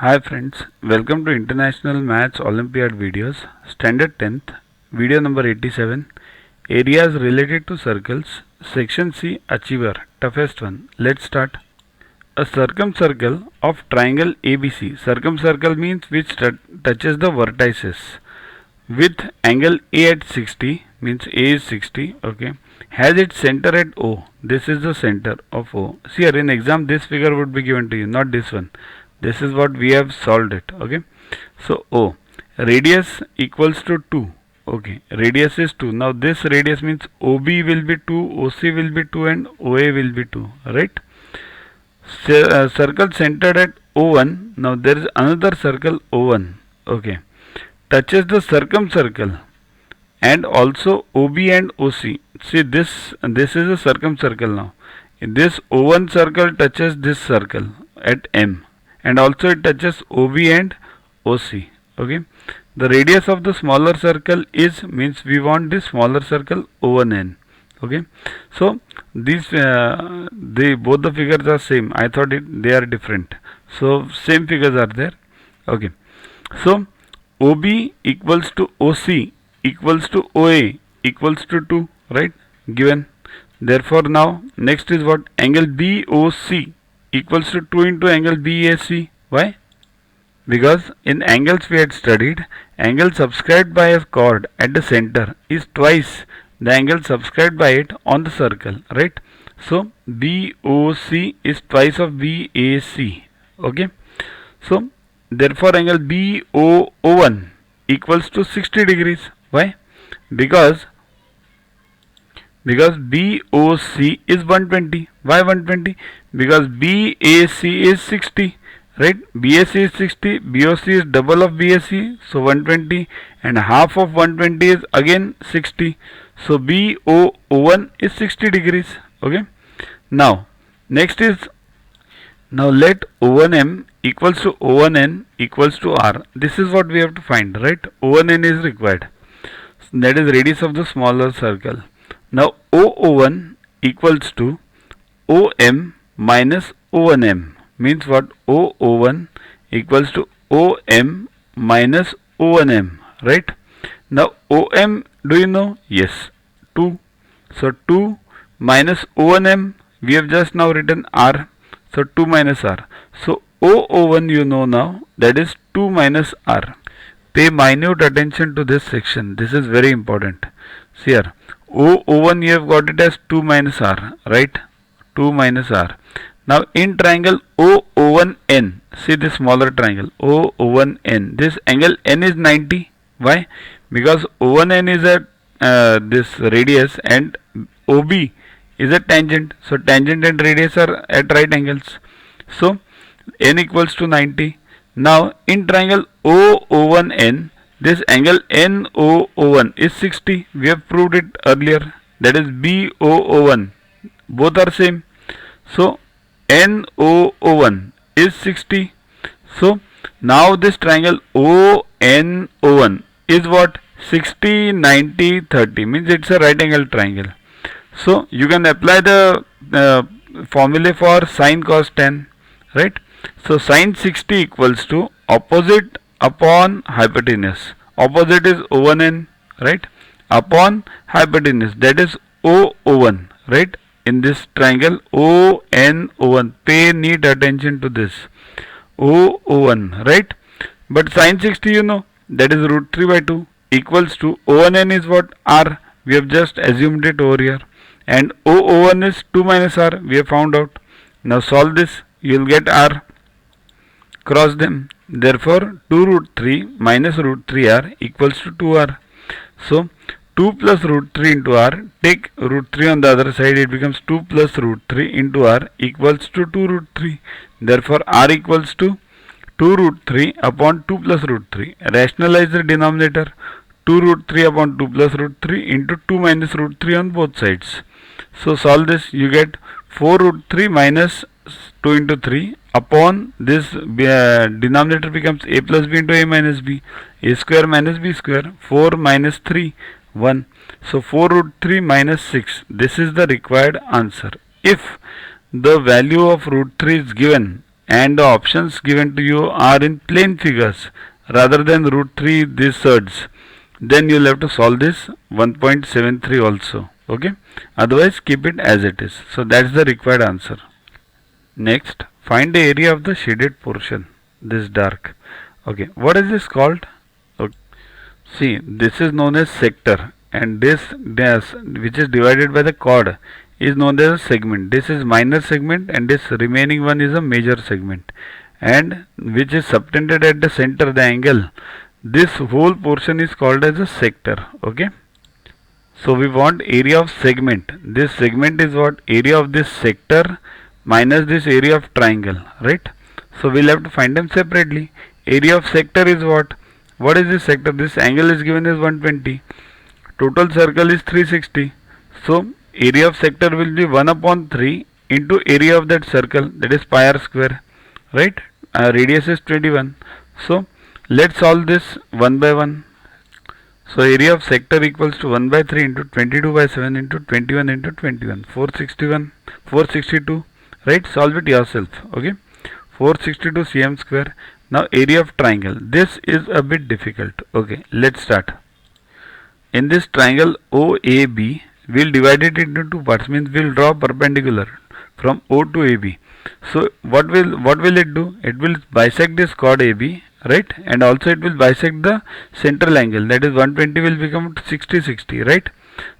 Hi friends, welcome to International Maths Olympiad videos, Standard 10th, video number 87, Areas related to circles, Section C, Achiever, toughest one. Let's start. A circumcircle of triangle ABC. Circumcircle means which touches the vertices with angle A at 60, means A is 60, okay, has its center at O. This is the center of O. See here in exam this figure would be given to you, not this one. This is what we have solved it, okay. So O, radius equals to 2, okay, radius is 2. Now this radius means OB will be 2, OC will be 2 and OA will be 2, right. Circle centered at O1. Now there is another circle O1, okay, touches the circumcircle and also OB and OC. See this is a circumcircle now. This O1 circle touches this circle at M and also it touches OB and OC, okay. The radius of the smaller circle is, means we want this smaller circle O1N, okay. So these both the figures are same. I thought they are different, so same figures are there, okay. So OB equals to OC equals to OA equals to 2, right, given. Therefore now next is what, angle BOC equals to 2 into angle BAC. Why? Because in angles we had studied, angle subscribed by a chord at the center is twice the angle subscribed by it on the circle, right. So BOC is twice of BAC, okay. So therefore angle BOO1 equals to 60 degrees. Why? Because BOC is 120. Why 120? Because BAC is 60, right. BAC is 60, BOC is double of BAC, so 120, and half of 120 is again 60. So BOO1 is 60 degrees, okay. Now next is, now let O1M equals to O1N equals to R. This is what we have to find, right. O1N is required. That is radius of the smaller circle. Now OO1 equals to OM minus O1M, means what, OO1 equals to OM minus O1M, right. Now OM, do you know? Yes, 2. So 2 minus O1M, we have just now written R, so 2 minus R. So OO1 you know now, that is 2 minus R. Pay minute attention to this section. This is very important. See here, OO1 you have got it as 2 minus R, right? 2 minus R. Now in triangle OO1N, see this smaller triangle OO1N, this angle N is 90. Why? Because O1N is at this radius and OB is a tangent. So tangent and radius are at right angles. So N equals to 90. Now in triangle OO1N, this angle NOO1 is 60. We have proved it earlier. That is BOO1. Both are same. So NOO1 is 60. So now this triangle ONO1 is what? 60, 90, 30. Means it's a right angle triangle. So you can apply the formula for sine cos tan, right? So sine 60 equals to opposite upon hypotenuse. Opposite is O1N, right, upon hypotenuse, that is OO1, right. In this triangle ONO1, pay neat attention to this OO1, right. But sine 60 you know, that is root 3 by 2 equals to O1N is what? R. We have just assumed it over here, and OO1 is 2 minus R. We have found out. Now solve this, you will get R. Cross them. Therefore 2 root 3 minus root 3R equals to 2R. So 2 plus root 3 into R, take root 3 on the other side, it becomes 2 plus root 3 into R equals to 2 root 3. Therefore R equals to 2 root 3 upon 2 plus root 3. Rationalize the denominator. 2 root 3 upon 2 plus root 3 into 2 minus root 3 on both sides. So solve this, you get 4 root 3 minus 2 into 3 upon this denominator becomes a plus b into a minus b, a square minus b square, 4 minus 3, 1. So 4 root 3 minus 6. This is the required answer. If the value of root 3 is given and the options given to you are in plain figures rather than root 3 these thirds, then you'll have to solve this 1.73 also. Okay, otherwise keep it as it is. So that's the required answer. Next, find the area of the shaded portion, this dark. Okay, what is this called? Okay. See, this is known as sector, and this which is divided by the chord is known as a segment. This is minor segment, and this remaining one is a major segment, and which is subtended at the center, the angle. This whole portion is called as a sector. Okay. So we want area of segment. This segment is what? Area of this sector minus this area of triangle, right? So we'll have to find them separately. Area of sector is what? What is this sector? This angle is given as 120. Total circle is 360. So area of sector will be 1 upon 3 into area of that circle, that is pi r square, right? Radius is 21. So let's solve this one by one. So area of sector equals to 1 by 3 into 22 by 7 into 21 into 21. 462, right? Solve it yourself. Okay. 462 cm square. Now area of triangle. This is a bit difficult. Okay. Let's start. In this triangle OAB, we'll divide it into two parts. Means we'll draw perpendicular from O to AB. So what will it do? It will bisect this chord AB, right? And also it will bisect the central angle, that is 120 will become 60, right?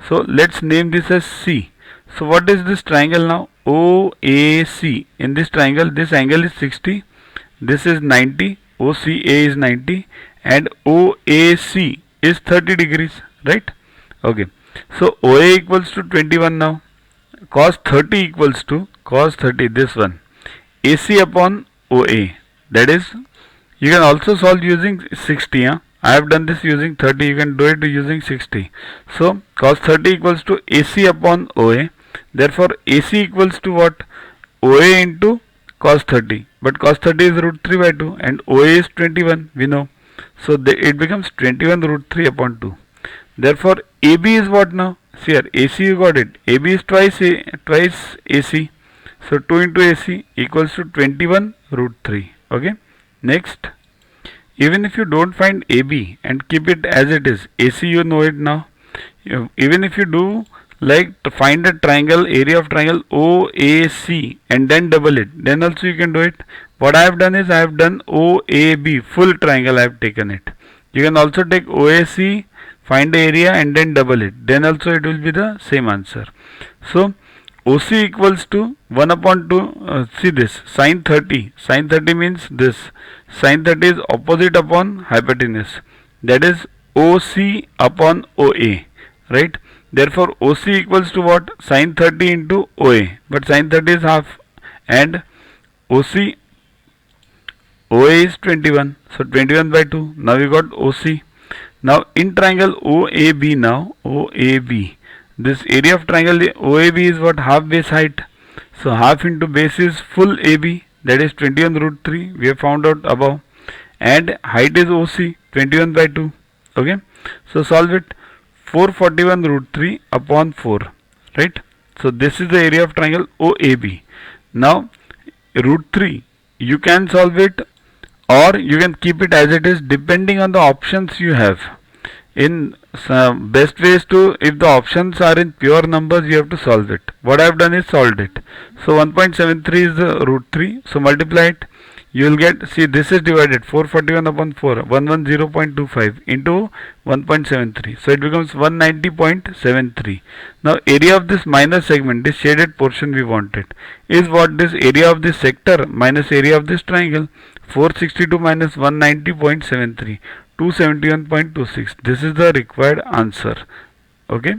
So let's name this as C. So what is this triangle now? OAC. In this triangle, this angle is 60, this is 90, OCA is 90, and OAC is 30 degrees, right? Okay. So OA equals to 21 now. Cos 30 equals to cos 30, this one, AC upon OA. That is, you can also solve using 60. I have done this using 30. You can do it using 60. So cos 30 equals to AC upon OA. Therefore AC equals to what? OA into cos 30. But cos 30 is root 3 by 2 and OA is 21. We know. So it becomes 21 root 3 upon 2. Therefore AB is what now? See here, AC you got it. AB is twice AC. So 2 into AC equals to 21 root 3. Okay. Next, even if you don't find AB and keep it as it is, AC you know it now. Even if you do like to find a triangle, area of triangle OAC and then double it, then also you can do it. What I have done is I have done OAB, full triangle I have taken it. You can also take OAC, find the area and then double it. Then also it will be the same answer. So OC equals to 1 upon 2, see this, sin 30. Sin 30 means this. Sin 30 is opposite upon hypotenuse. That is OC upon OA, right? Therefore OC equals to what? Sin 30 into OA. But sin 30 is half and OA is 21. So 21 by 2. Now we got OC. Now in triangle OAB now, OAB. This area of triangle OAB is what? Half base height. So half into base is full AB, that is 21 root 3. We have found out above. And height is OC, 21 by 2. Okay. So solve it. 441 root 3 upon 4. Right. So this is the area of triangle OAB. Now root 3, you can solve it or you can keep it as it is depending on the options you have. In best ways to, if the options are in pure numbers, you have to solve it. What I have done is solved it. So 1.73 is root 3. So multiply it. You will get, see this is divided 441 upon 4, 110.25 into 1.73. So it becomes 190.73. Now area of this minor segment, this shaded portion we wanted, is what? This area of this sector minus area of this triangle. 462 minus 190.73. 271.26. This is the required answer. Okay.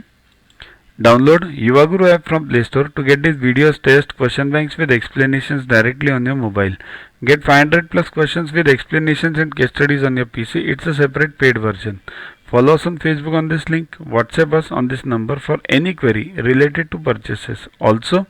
Download Yuva Guru app from Play Store to get these videos, test, question banks with explanations directly on your mobile. Get 500 plus questions with explanations and case studies on your PC. It's a separate paid version. Follow us on Facebook on this link. WhatsApp us on this number for any query related to purchases. Also,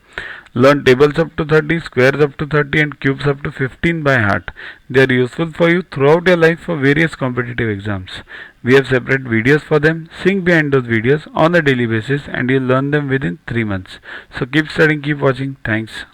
learn tables up to 30, squares up to 30 and cubes up to 15 by heart. They are useful for you throughout your life for various competitive exams. We have separate videos for them. Think behind those videos on a daily basis and you'll learn them within 3 months. So keep studying, keep watching. Thanks.